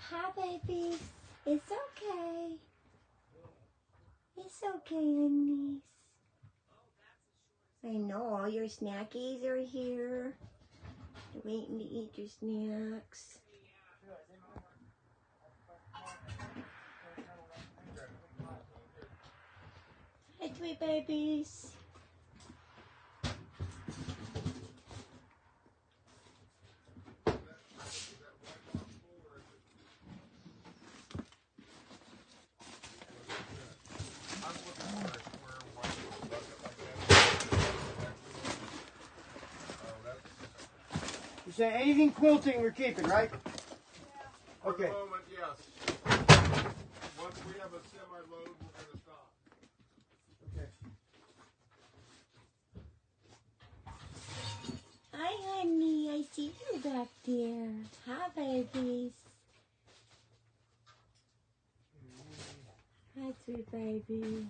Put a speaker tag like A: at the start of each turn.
A: Hi, babies. It's okay. It's okay, honeys. I know all your snackies are here. You're waiting to eat your snacks. Hi, sweet babies.
B: You say anything quilting we're keeping, right?
C: Yeah.
B: Okay.
C: For the moment, yes. Once we have a semi-load, we're going to stop.
B: Okay.
A: Hi, honey. I see you back there. Hi, babies. Hi, sweet baby.